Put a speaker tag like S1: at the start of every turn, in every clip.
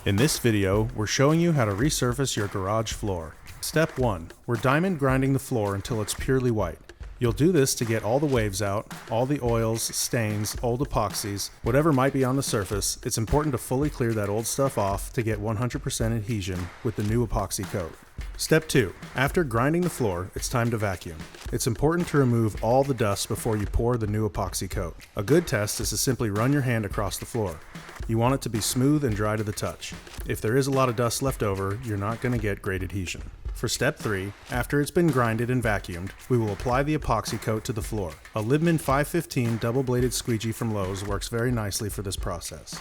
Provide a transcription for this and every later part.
S1: In this video, we're showing you how to resurface your garage floor. Step 1. We're diamond grinding the floor until it's purely white. You'll do this to get all the waves out, all the oils, stains, old epoxies, whatever might be on the surface. It's important to fully clear that old stuff off to get 100% adhesion with the new epoxy coat. Step 2. After grinding the floor, it's time to vacuum. It's important to remove all the dust before you pour the new epoxy coat. A good test is to simply run your hand across the floor. You want it to be smooth and dry to the touch. If there is a lot of dust left over, you're not going to get great adhesion. For step 3, after it's been grinded and vacuumed, we will apply the epoxy coat to the floor. A Libman 515 double-bladed squeegee from Lowe's works very nicely for this process.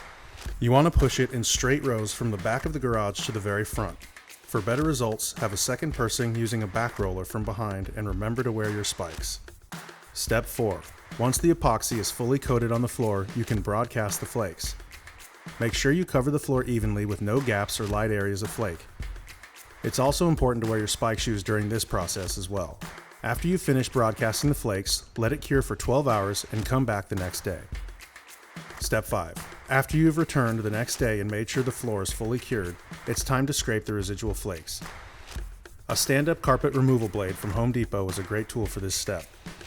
S1: You want to push it in straight rows from the back of the garage to the very front. For better results, have a second person using a back roller from behind, and remember to wear your spikes. Step 4. Once the epoxy is fully coated on the floor, you can broadcast the flakes. Make sure you cover the floor evenly with no gaps or light areas of flake. It's also important to wear your spike shoes during this process as well. After you finish broadcasting the flakes, let it cure for 12 hours and come back the next day. Step 5. After you've returned the next day and made sure the floor is fully cured, it's time to scrape the residual flakes. A stand-up carpet removal blade from Home Depot is a great tool for this step.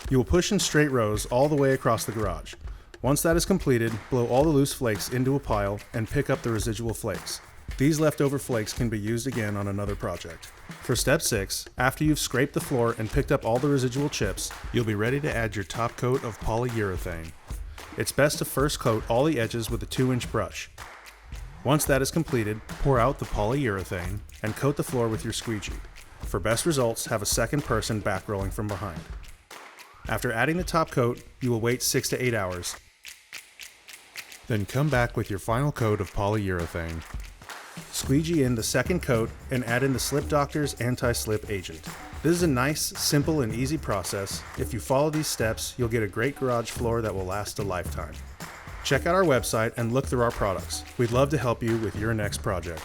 S1: You will push in straight rows all the way across the garage. Once that is completed, blow all the loose flakes into a pile and pick up the residual flakes. These leftover flakes can be used again on another project. For step 6, after you've scraped the floor and picked up all the residual chips, you'll be ready to add your top coat of polyurethane. It's best to first coat all the edges with a 2-inch brush. Once that is completed, pour out the polyurethane and coat the floor with your squeegee. For best results, have a second person back rolling from behind. After adding the top coat, you will wait 6 to 8 hours. Then come back with your final coat of polyurethane. Squeegee in the second coat and add in the SlipDoctors anti-slip agent. This is a nice, simple, and easy process. If you follow these steps, you'll get a great garage floor that will last a lifetime. Check out our website and look through our products. We'd love to help you with your next project.